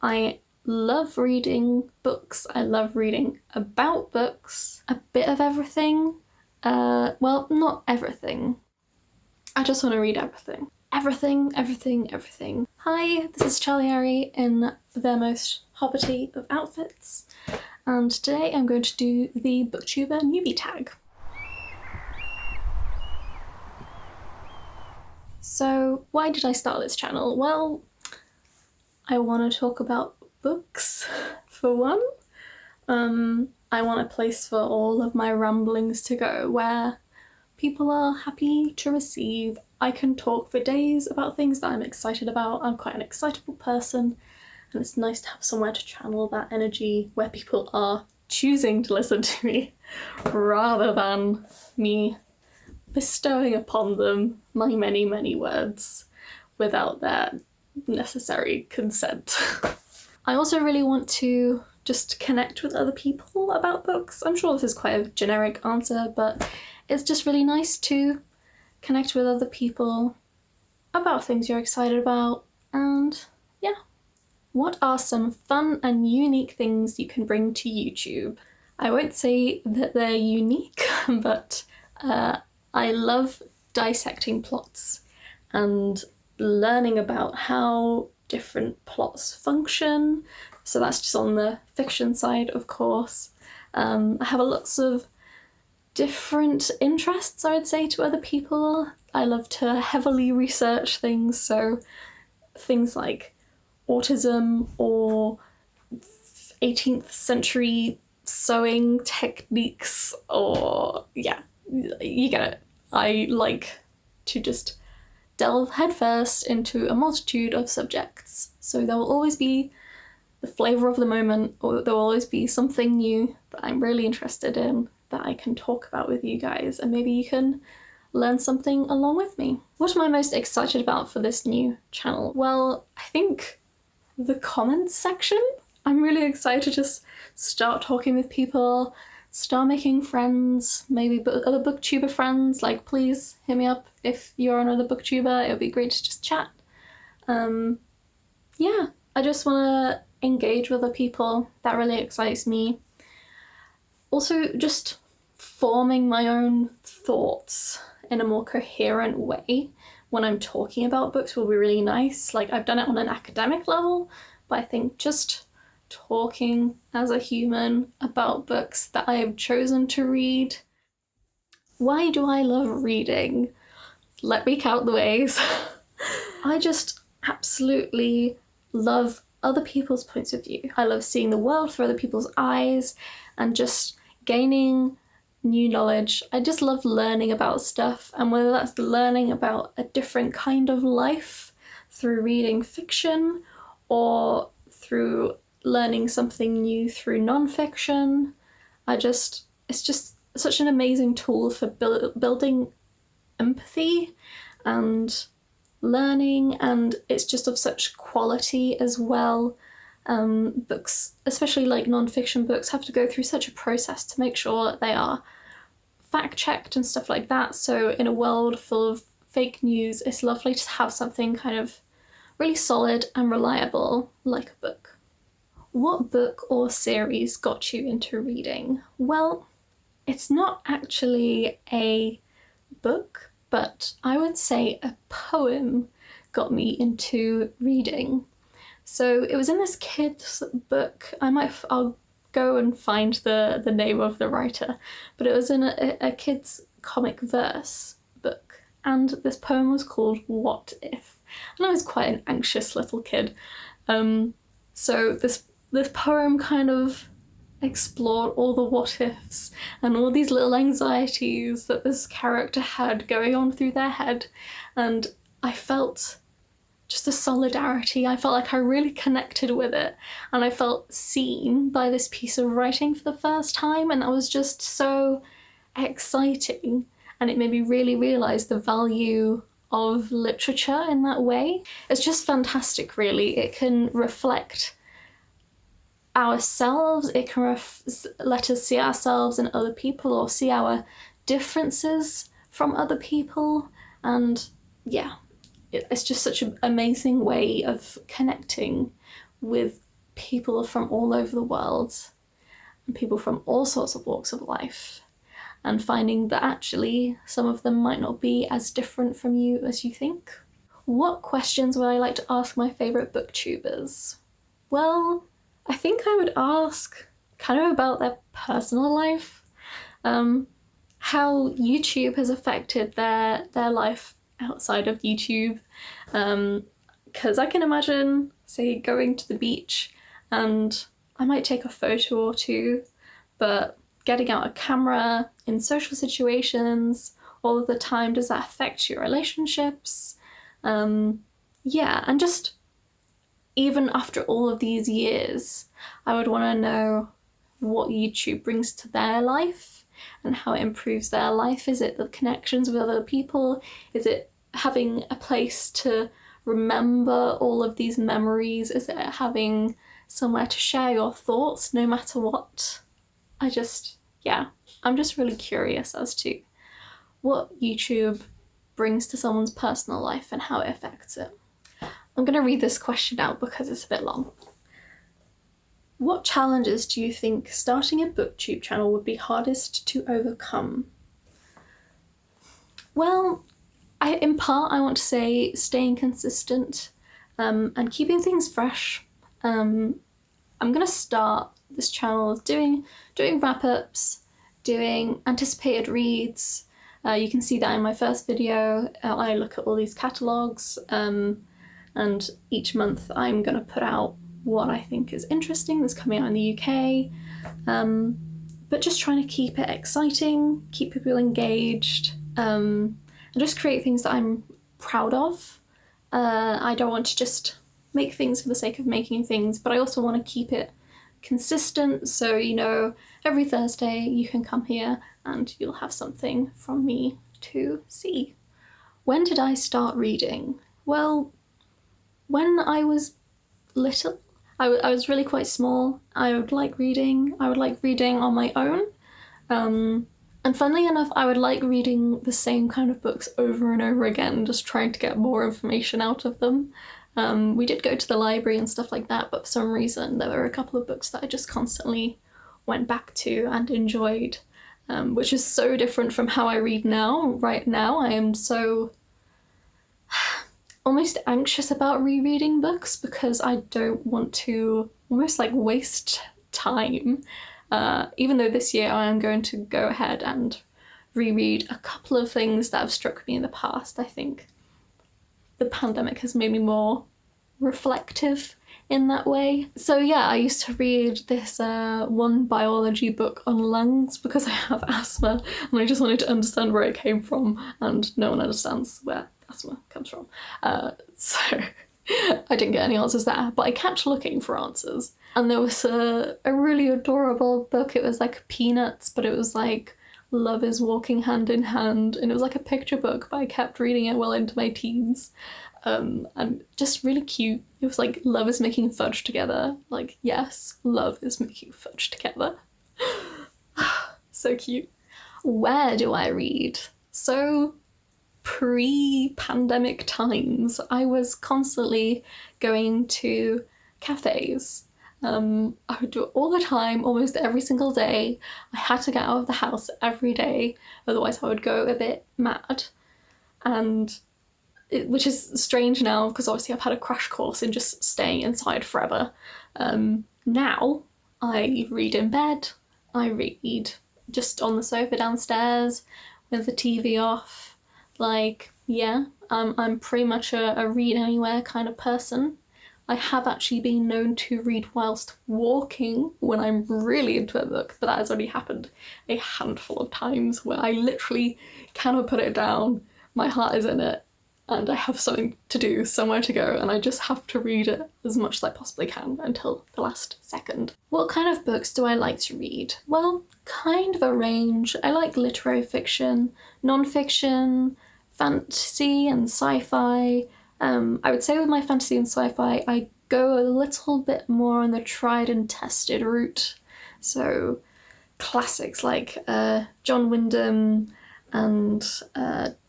I love reading books. I love reading about books. A bit of everything. Well, not everything. I just want to read everything. Everything, everything, everything. Hi, this is Charlieri in their most hobbity of outfits, and today I'm going to do the BookTuber Newbie tag. So why did I start this channel? Well, I want to talk about books, for one. I want a place for all of my ramblings to go, where people are happy to receive. I can talk for days about things that I'm excited about. I'm quite an excitable person, and it's nice to have somewhere to channel that energy where people are choosing to listen to me rather than me bestowing upon them my many, many words without their necessary consent. I also really want to just connect with other people about books. I'm sure this is quite a generic answer, but it's just really nice to connect with other people about things you're excited about, and yeah. What are some fun and unique things you can bring to YouTube? I won't say that they're unique, but I love dissecting plots and learning about how different plots function. So that's just on the fiction side, of course. I have lots of different interests, I would say, to other people. I love to heavily research things, so things like autism or 18th century sewing techniques, or yeah, you get it. I like to just delve headfirst into a multitude of subjects. So there will always be the flavour of the moment, or there will always be something new that I'm really interested in that I can talk about with you guys, and maybe you can learn something along with me. What am I most excited about for this new channel? Well, I think the comments section. I'm really excited to just start talking with people, start making friends, maybe other booktuber friends. Like, please hit me up if you're another booktuber. It would be great to just chat. Yeah, I just want to engage with other people. That really excites me. Also, just forming my own thoughts in a more coherent way when I'm talking about books will be really nice. Like, I've done it on an academic level, but I think just talking as a human about books that I have chosen to read. Why do I love reading? Let me count the ways. I just absolutely love other people's points of view. I love seeing the world through other people's eyes and just gaining new knowledge. I just love learning about stuff, and whether that's learning about a different kind of life through reading fiction or through learning something new through non-fiction. It's just such an amazing tool for building empathy and learning, and it's just of such quality as well. Books, especially like non-fiction books, have to go through such a process to make sure that they are fact-checked and stuff like that. So in a world full of fake news, it's lovely to have something kind of really solid and reliable like a book. What book or series got you into reading? Well, it's not actually a book, but I would say a poem got me into reading. So it was in this kid's book. I'll go and find the name of the writer, but it was in a kid's comic verse book, and this poem was called What If? And I was quite an anxious little kid. So this poem kind of explored all the what ifs and all these little anxieties that this character had going on through their head, and I felt just a solidarity. I felt like I really connected with it, and I felt seen by this piece of writing for the first time, and that was just so exciting, and it made me really realise the value of literature in that way. It's just fantastic, really. It can reflect ourselves, it can let us see ourselves in other people, or see our differences from other people, and yeah, it's just such an amazing way of connecting with people from all over the world and people from all sorts of walks of life, and finding that actually some of them might not be as different from you as you think. What questions would I like to ask my favourite booktubers? Well, I think I would ask kind of about their personal life, how YouTube has affected their life outside of YouTube, because I can imagine, say, going to the beach and I might take a photo or two, but getting out a camera in social situations all of the time, does that affect your relationships? Yeah, and just even after all of these years, I would want to know what YouTube brings to their life and how it improves their life. Is it the connections with other people? Is it having a place to remember all of these memories? Is it having somewhere to share your thoughts no matter what? I'm just really curious as to what YouTube brings to someone's personal life and how it affects it. I'm going to read this question out because it's a bit long. What challenges do you think starting a BookTube channel would be hardest to overcome? Well, in part I want to say staying consistent and keeping things fresh. I'm going to start this channel doing wrap-ups, doing anticipated reads. You can see that in my first video. I look at all these catalogues, and each month I'm going to put out what I think is interesting that's coming out in the UK, but just trying to keep it exciting, keep people engaged, and just create things that I'm proud of. I don't want to just make things for the sake of making things, but I also want to keep it consistent, so every Thursday you can come here and you'll have something from me to see. When did I start reading? Well, when I was little. I was really quite small. I would like reading on my own, and funnily enough I would like reading the same kind of books over and over again, just trying to get more information out of them. We did go to the library and stuff like that, but for some reason there were a couple of books that I just constantly went back to and enjoyed, which is so different from how I read now. Right now I am so almost anxious about rereading books because I don't want to almost like waste time, even though this year I am going to go ahead and reread a couple of things that have struck me in the past. I think the pandemic has made me more reflective in that way. So yeah, I used to read this one biology book on lungs because I have asthma and I just wanted to understand where it came from, and no one understands where asthma comes from. So I didn't get any answers there, but I kept looking for answers. And there was a really adorable book. It was like Peanuts, but it was like love is walking hand in hand, and it was like a picture book, but I kept reading it well into my teens. And just really cute. It was like love is making fudge together. Like, yes, love is making fudge together. So cute. Where do I read? So pre-pandemic times, I was constantly going to cafes. I would do it all the time, almost every single day. I had to get out of the house every day, otherwise I would go a bit mad. And which is strange now because obviously I've had a crash course in just staying inside forever. Now I read in bed, I read just on the sofa downstairs with the TV off. Like, yeah, I'm pretty much a read anywhere kind of person. I have actually been known to read whilst walking when I'm really into a book, but that has only happened a handful of times where I literally cannot put it down. My heart is in it and I have something to do, somewhere to go, and I just have to read it as much as I possibly can until the last second. What kind of books do I like to read? Well, kind of a range. I like literary fiction, non-fiction, fantasy and sci-fi. I would say with my fantasy and sci-fi, I go a little bit more on the tried and tested route. So classics like John Wyndham and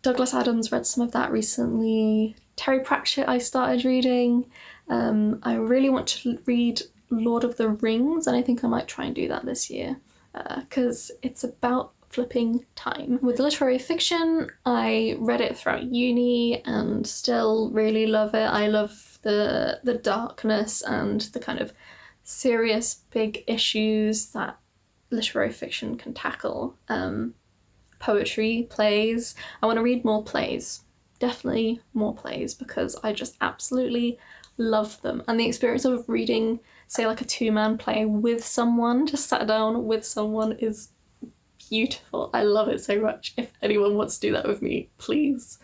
Douglas Adams, read some of that recently. Terry Pratchett I started reading. I really want to read Lord of the Rings, and I think I might try and do that this year because it's about flipping time. With literary fiction, I read it throughout uni and still really love it. I love the darkness and the kind of serious big issues that literary fiction can tackle. Poetry, plays. I want to read more plays. Definitely more plays because I just absolutely love them. And the experience of reading, say, like a two-man play with someone, just sat down with someone, is beautiful. I love it so much. If anyone wants to do that with me, please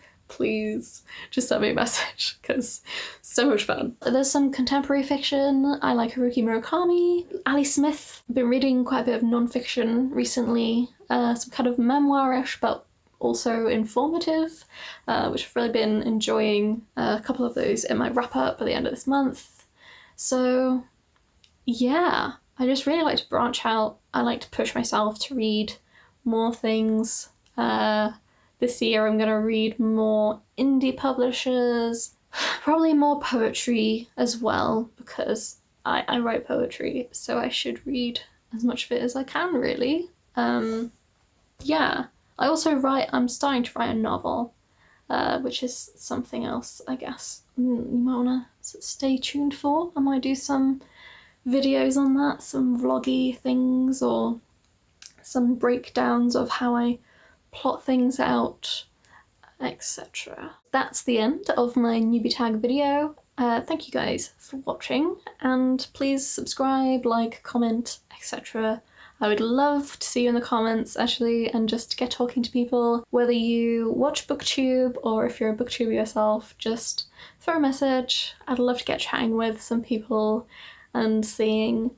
just send me a message because so much fun. There's some contemporary fiction. I like Haruki Murakami, Ali Smith. I've been reading quite a bit of non-fiction recently, some kind of memoirish but also informative, which I've really been enjoying. A couple of those in my wrap-up at the end of this month. So yeah, I just really like to branch out. I like to push myself to read more things. This year I'm gonna read more indie publishers, probably more poetry as well, because I write poetry, so I should read as much of it as I can, really. Yeah, I also I'm starting to write a novel, which is something else, I guess. You might wanna stay tuned for. I might do some videos on that, some vloggy things, or some breakdowns of how I plot things out, etc. That's the end of my newbie tag video. Thank you guys for watching, and please subscribe, like, comment, etc. I would love to see you in the comments, actually, and just get talking to people. Whether you watch BookTube or if you're a BookTuber yourself, just throw a message. I'd love to get chatting with some people and seeing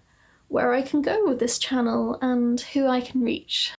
where I can go with this channel and who I can reach.